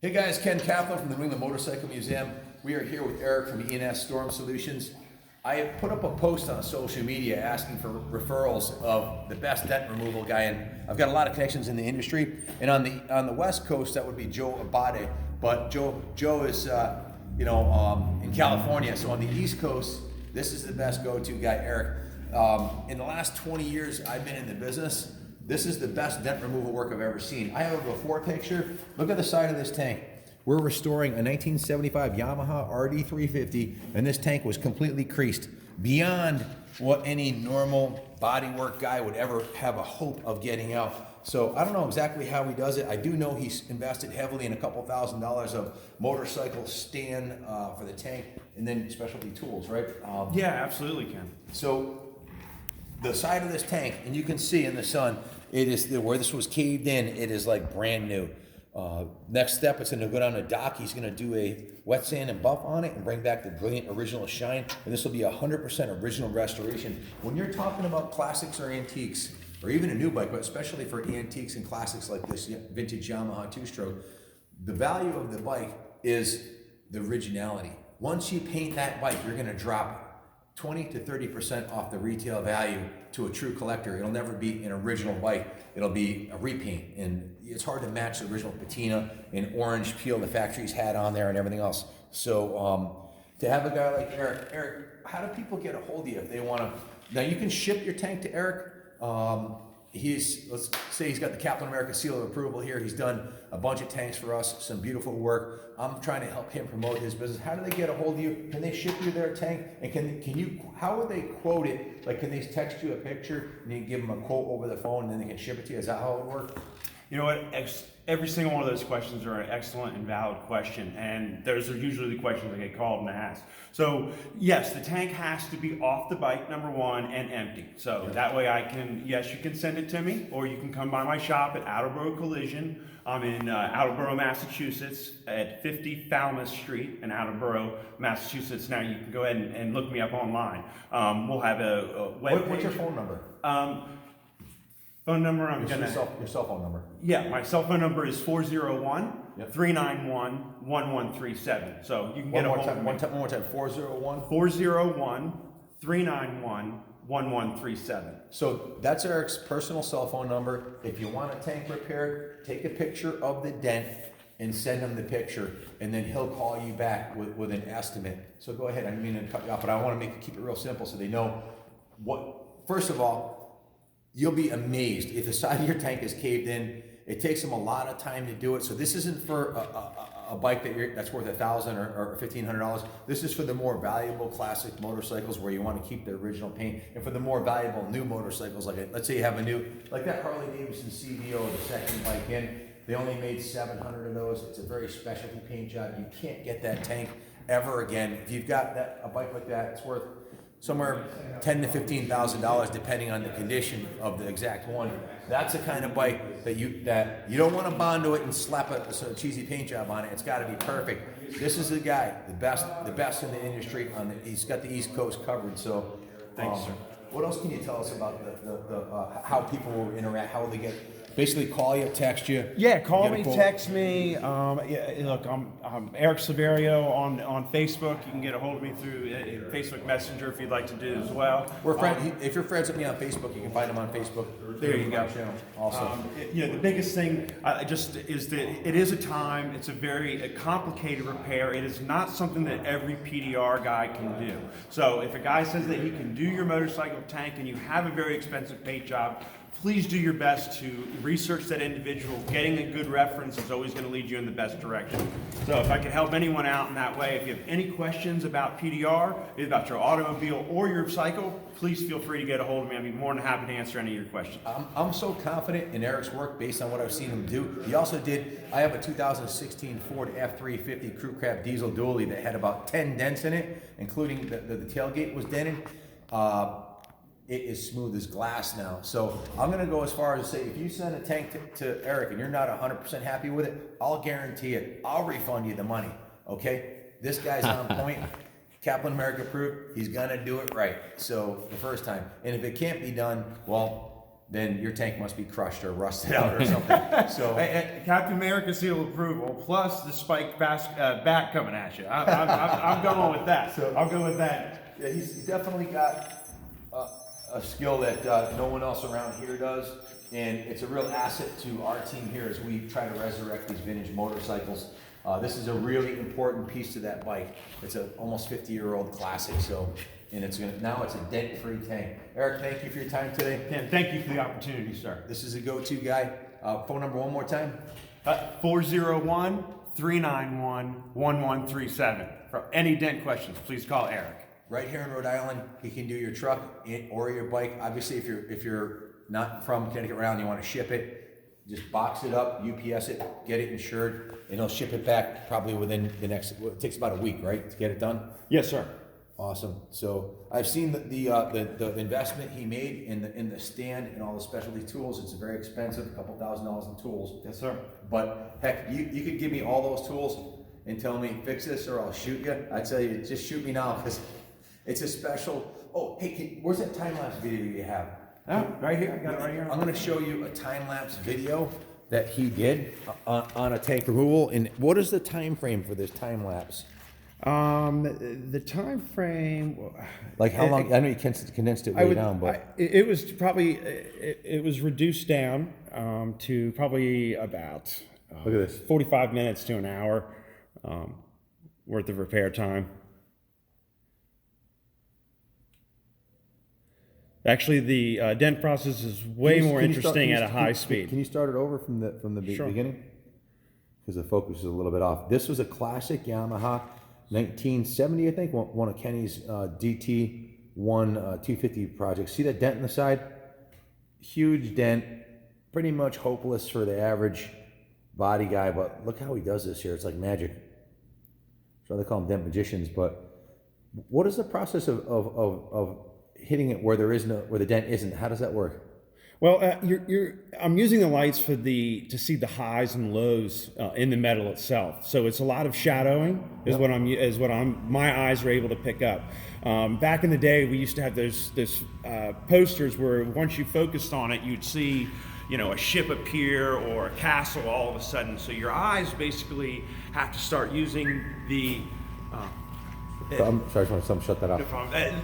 Hey guys, Ken Kaplan from the New England Motorcycle Museum. We are here with Eric from E&S Storm Solutions. I have put up a post on social media asking for referrals of the best dent removal guy, and I've got a lot of connections in the industry. And on the West Coast, that would be Joe Abate, but Joe is in California. So on the East Coast, this is the best go-to guy, Eric. In the last 20 years I've been in the business, this is the best dent removal work I've ever seen. I have a before picture. Look at the side of this tank. We're restoring a 1975 Yamaha RD350, and this tank was completely creased beyond what any normal bodywork guy would ever have a hope of getting out. So I don't know exactly how he does it. I do know he's invested heavily in a couple $1,000s of motorcycle stand for the tank, and then specialty tools, right? Yeah, absolutely, Ken. So the side of this tank, and you can see in the sun, it is where this was caved in, it is like brand new. Next step, it's gonna go down the dock. He's gonna do a wet sand and buff on it and bring back the brilliant original shine. And this will be 100% original restoration. When you're talking about classics or antiques, or even a new bike, but especially for antiques and classics like this vintage Yamaha two-stroke, the value of the bike is the originality. Once you paint that bike, you're gonna drop 20 to 30% off the retail value to a true collector. It'll never be an original bike. It'll be a repaint, and it's hard to match the original patina and orange peel the factory's had on there and everything else. So to have a guy like Eric, how do people get a hold of you if they want to? Now you can ship your tank to Eric. Let's say he's got the Kaplan America seal of approval here. He's done a bunch of tanks for us, some beautiful work. I'm trying to help him promote his business. How do they get a hold of you? Can they ship you their tank? And can you? How would they quote it? Like, can they text you a picture and you give them a quote over the phone and then they can ship it to you? Is that how it would work? You know what? Every single one of those questions are an excellent and valid question, and those are usually the questions that get called and asked. So yes, the tank has to be off the bike, number one, and empty. So that way you can send it to me, or you can come by my shop at Attleboro Collision. I'm in Attleboro, Massachusetts at 50 Falmouth Street in Attleboro, Massachusetts. Now you can go ahead and look me up online. We'll have a web page. What's your phone number? Phone number, Your cell phone number. Yeah, my cell phone number is 401-391-1137. So you can get a hold of me. One more time, 401? 401-391-1137. So that's Eric's personal cell phone number. If you want a tank repaired, take a picture of the dent and send him the picture, and then he'll call you back with an estimate. So go ahead, I didn't mean to cut you off, but I want to keep it real simple so they know what. First of all, you'll be amazed if the side of your tank is caved in. It takes them a lot of time to do it. So this isn't for a bike that's worth $1,000 or $1,500. This is for the more valuable classic motorcycles where you want to keep the original paint, and for the more valuable new motorcycles. Like let's say you have a new, like that Harley Davidson CVO, the second bike in. They only made 700 of those. It's a very specialty paint job. You can't get that tank ever again. If you've got a bike like that, it's worth somewhere $10,000 to $15,000 depending on the condition of the exact one. That's the kind of bike that you don't want to bond to it and slap a cheesy paint job on it. It's got to be perfect. This is the guy, the best in the industry. He's got the East Coast covered. So, thanks, sir. What else can you tell us about how people will interact? How will they get? Basically, call you, text you. Yeah, call me, text me. Look, I'm Eric Severio on Facebook. You can get a hold of me through Facebook Messenger if you'd like to do as well. We're friends. If you're friends with me on Facebook, you can find him on Facebook. There you go. Also, the biggest thing is that it is it's a very complicated repair. It is not something that every PDR guy can do. So if a guy says that he can do your motorcycle tank and you have a very expensive paint job, please do your best to research that individual. Getting a good reference is always going to lead you in the best direction. So if I can help anyone out in that way, if you have any questions about PDR, about your automobile or your cycle, please feel free to get a hold of me. I'd be more than happy to answer any of your questions. I'm so confident in Eric's work based on what I've seen him do. He also I have a 2016 Ford F350 Crew Cab diesel dually that had about 10 dents in it, including the tailgate was dented. It is smooth as glass now. So I'm gonna go as far as to say, if you send a tank to Eric and you're not 100% happy with it, I'll guarantee it. I'll refund you the money, okay? This guy's on point. Kaplan America approved. He's gonna do it right. So the first time. And if it can't be done, well, then your tank must be crushed or rusted out or something. So Captain America seal of approval plus the spiked back coming at you. I'm going with that. I'll go with that. yeah, he's definitely got a skill that no one else around here does, and it's a real asset to our team here as we try to resurrect these vintage motorcycles. This is a really important piece to that bike. It's an almost 50-year-old classic, and now it's a dent-free tank. Eric, thank you for your time today. Ken, thank you for the opportunity, sir. This is a go-to guy. Phone number one more time. 401-391-1137. For any dent questions, please call Eric. Right here in Rhode Island, he can do your truck or your bike. Obviously, if you're not from Connecticut, Rhode Island, you want to ship it, just box it up, UPS it, get it insured, and he'll ship it back probably within the next. It takes about a week, right, to get it done. Yes, sir. Awesome. So I've seen the investment he made in the stand and all the specialty tools. It's very expensive, a couple $1,000s in tools. Yes, sir. But heck, you could give me all those tools and tell me fix this or I'll shoot you. I tell you, just shoot me now because it's a special. Oh, hey, where's that time lapse video you have? Oh, right here. I got it right here. I'm going to show you a time lapse video that he did on a tank removal. And what is the time frame for this time lapse? The time frame. Like how long? I know you condensed it way down, but it was probably it was reduced down to probably about look at this, 45 minutes to an hour worth of repair time. Actually, the dent process is way more interesting at a high speed. Can you start it over from the Sure. beginning? Because the focus is a little bit off. This was a classic Yamaha, 1970, I think, one of Kenny's DT1 250 projects. See that dent in the side? Huge dent, pretty much hopeless for the average body guy, but look how he does this here. It's like magic. So they call them dent magicians, but what is the process of hitting it where where the dent isn't? How does that work? Well, I'm using the lights to see the highs and lows in the metal itself. So it's a lot of shadowing is what my eyes are able to pick up. Back in the day, we used to have those posters where once you focused on it, you'd see, a ship appear or a castle all of a sudden. So your eyes basically have to start using the I'm sorry, I just want to shut that off.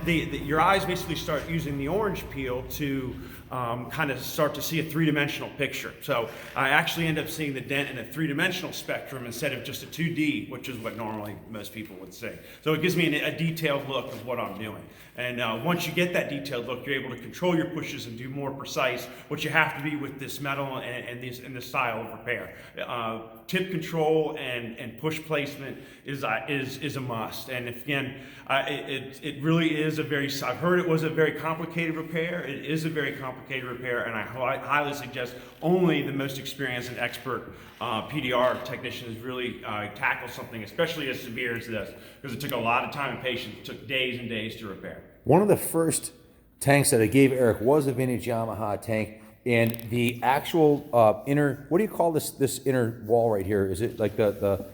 Your eyes basically start using the orange peel to kind of start to see a three-dimensional picture. So I actually end up seeing the dent in a three-dimensional spectrum instead of just a 2D, which is what normally most people would see. So it gives me a detailed look of what I'm doing. And once you get that detailed look, you're able to control your pushes and do more precise, which you have to be with this metal and this style of repair. Tip control and push placement is a must. And again, it really is I've heard it was a very complicated repair. It is a very complicated repair, and I highly suggest only the most experienced and expert PDR technicians really tackle something, especially as severe as this, because it took a lot of time and patience. It took days and days to repair. One of the first tanks that I gave Eric was a vintage Yamaha tank, and the actual inner, what do you call this inner wall right here? Is it like the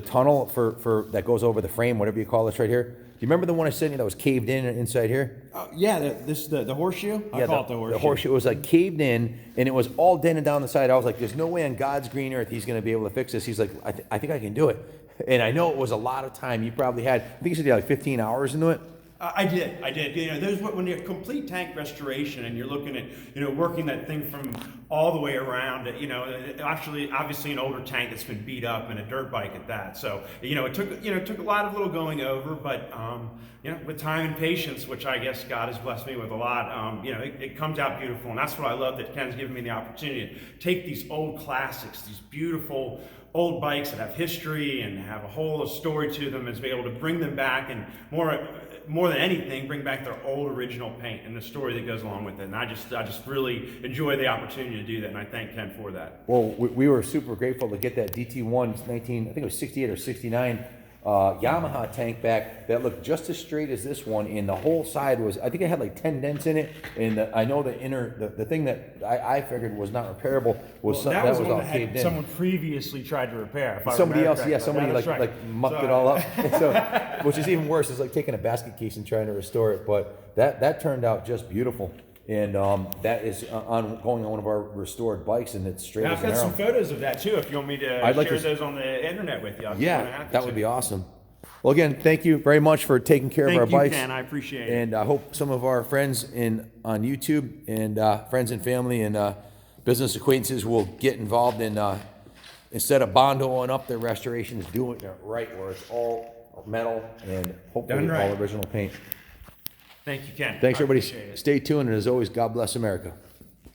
tunnel for that goes over the frame, whatever you call this right here? Do you remember the one I sent you that was caved in inside here? Yeah, the horseshoe? I call it the horseshoe. The horseshoe was like caved in, and it was all dented down the side. I was like, there's no way on God's green earth he's going to be able to fix this. He's like, I think I can do it. And I know it was a lot of time. You probably had, I think you said you had like 15 hours into it. I did. When you're complete tank restoration and you're looking at, working that thing from all the way around, obviously an older tank that's been beat up and a dirt bike at that. So, it took a lot of little going over, but, with time and patience, which I guess God has blessed me with a lot, it comes out beautiful. And that's what I love that Ken's given me the opportunity to take these old classics, these beautiful old bikes that have history and have a whole story to them, and to be able to bring them back and more than anything, bring back their old original paint and the story that goes along with it. And I just really enjoy the opportunity to do that, and I thank Ken for that. Well, we were super grateful to get that DT1 I think it was 68 or 69 Yamaha tank back that looked just as straight as this one, and the whole side was, I think it had like 10 dents in it, and I know the inner, the thing that I figured was not repairable was that was all caved had in. Someone previously tried to repair. Somebody mucked it all up. So, which is even worse. It's like taking a basket case and trying to restore it, but that turned out just beautiful. And that is on going on one of our restored bikes, and it's straight And as I've an got arrow. some photos of that too. If you want me to I'd like share to- those on the internet with you, Yeah, that would be awesome. Well, again, thank you very much for taking care of our Thank you, bikes. Ken. I appreciate it. And I hope some of our friends on YouTube and friends and family and business acquaintances will get involved in, instead of bondoing up their restorations, doing it right where it's all metal and hopefully Done right. all original paint. Thank you, Ken. Thanks, I everybody. appreciate it. Stay tuned, and as always, God bless America.